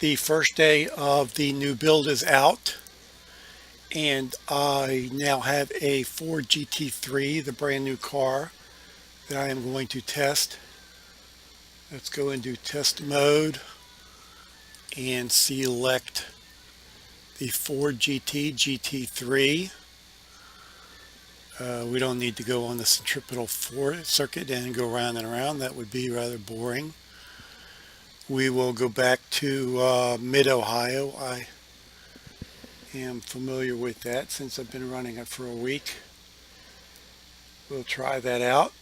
The first day of the new build is out, and I now have a Ford GT3, the brand new car, that I am going to test. Let's go into test mode and select the Ford GT3. We don't need to go on the centripetal circuit and go round and around. That would be rather boring. We will go back to mid-Ohio. I am familiar with that since I've been running it for a week. We'll try that out.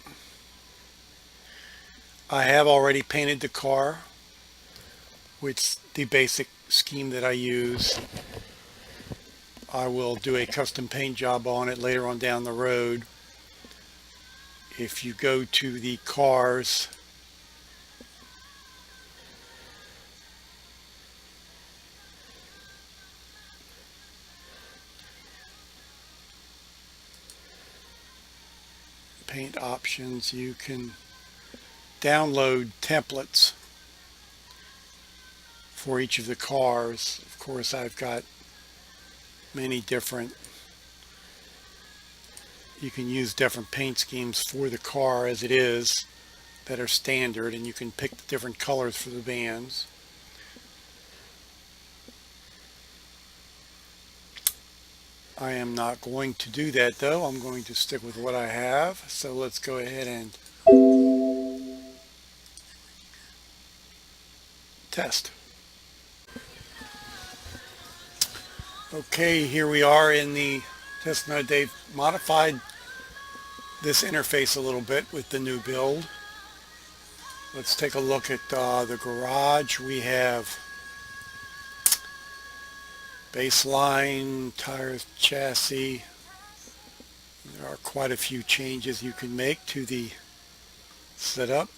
I have already painted the car, which the basic scheme that I use. I will do a custom paint job on it later on down the road. If you go to the cars, paint options, you can download templates for each of the cars. Of course, I've got many different, you can use different paint schemes for the car as it is that are standard, and you can pick the different colors for the bands. I am not going to do that though. I'm going to stick with what I have. So let's go ahead and test. Okay, here we are in the test mode. They've modified this interface a little bit with the new build. Let's take a look at the garage. We have baseline, tires, chassis. There are quite a few changes you can make to the setup.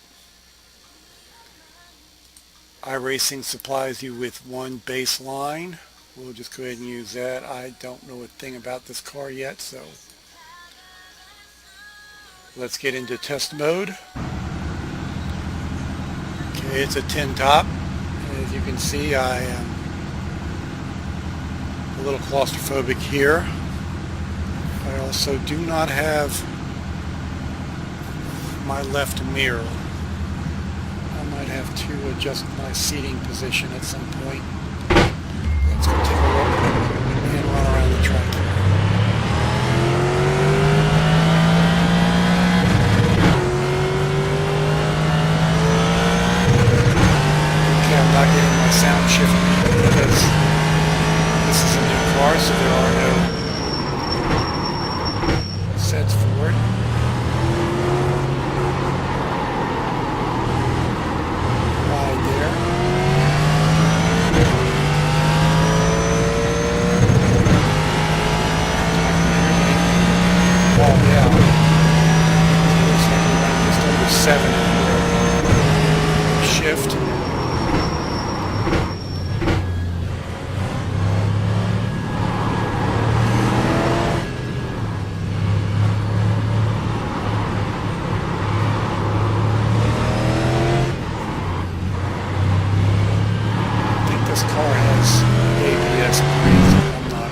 iRacing supplies you with one baseline. We'll just go ahead and use that. I don't know a thing about this car yet, so let's get into test mode. Okay, it's a 10 top. As you can see, I am a little claustrophobic here. I also do not have my left mirror. I might have to adjust my seating position at some point. Let's go take a look and run around the track. Okay, I'm not getting my sound shift because this is a new car, so there are no sets for it. Right there. Oh yeah, just under 7 shift. I think this car has ABS brakes. I'm not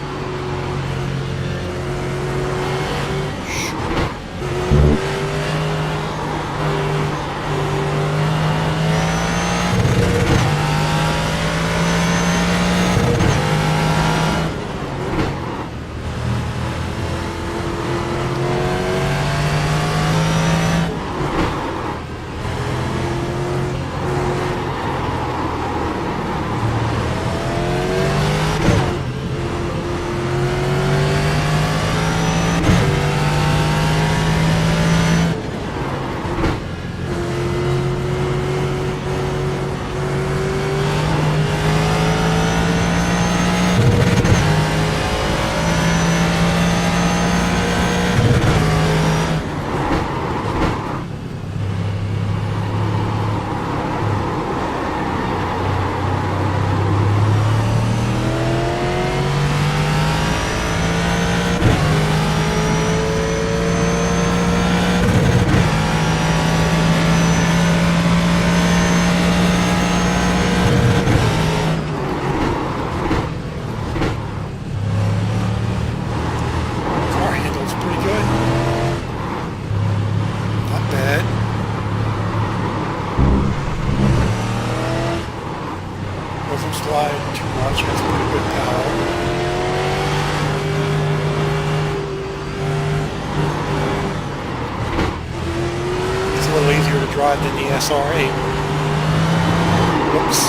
riding in the SR8. Whoops.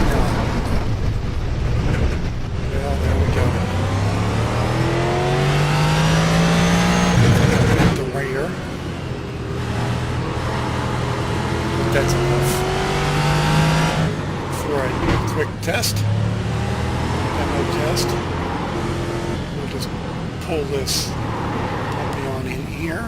No. Well, there we go. At the rear. But that's enough for a quick test. Demo test. We'll just pull this puppy on in here.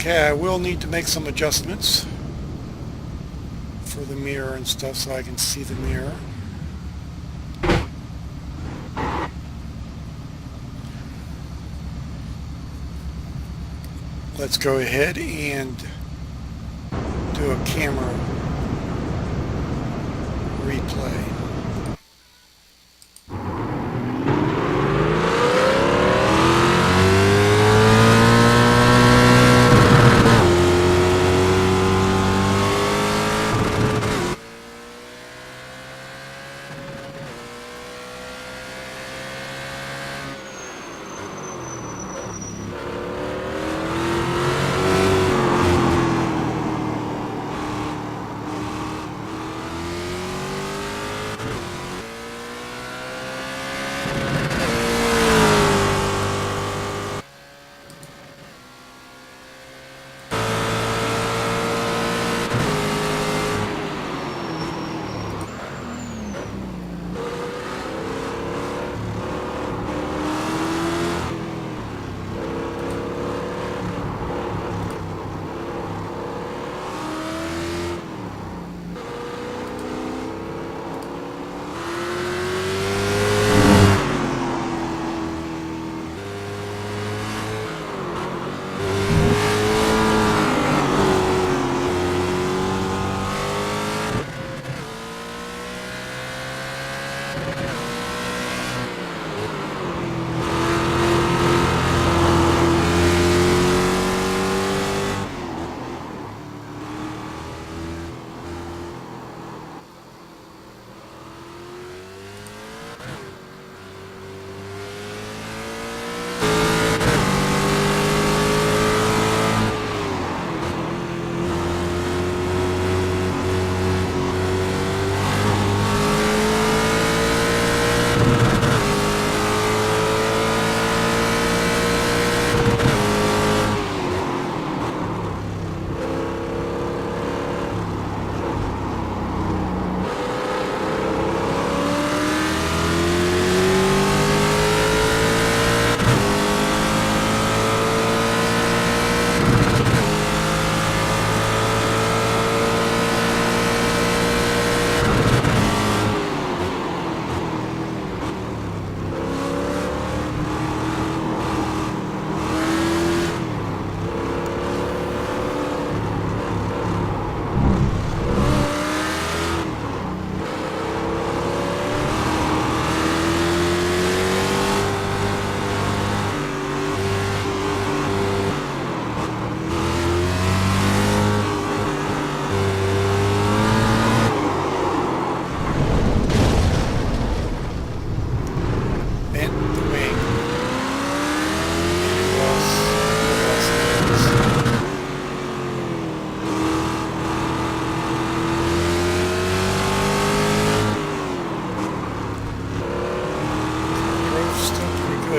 Okay, I will need to make some adjustments for the mirror and stuff so I can see the mirror. Let's go ahead and do a camera replay.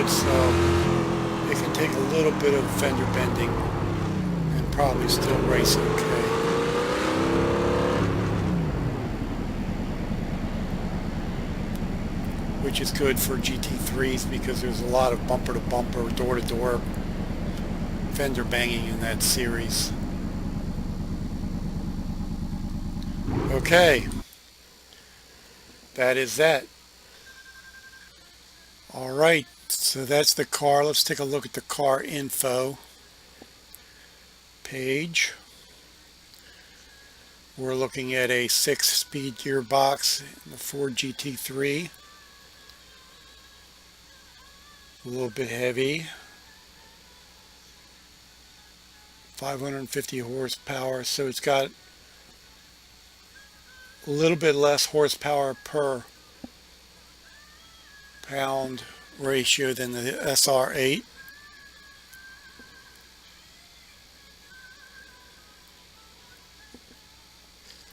So it can take a little bit of fender bending and probably still race okay. Which is good for GT3s because there's a lot of bumper to bumper, door to door fender banging in that series. Okay, that is that. Alright, so that's the car. Let's take a look at the car info page. We're looking at a 6-speed gearbox in the Ford GT3. A little bit heavy. 550 horsepower, so it's got a little bit less horsepower per pound ratio than the SR8.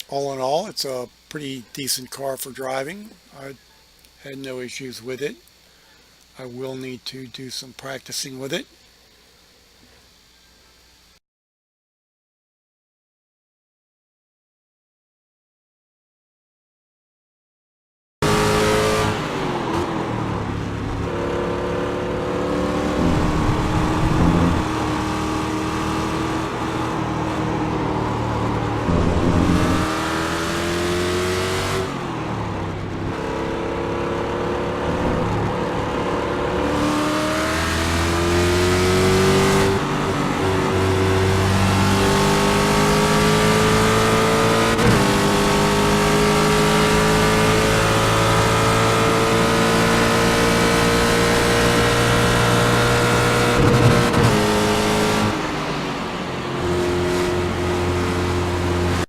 All in all, it's a pretty decent car for driving. I had no issues with it. I will need to do some practicing with it.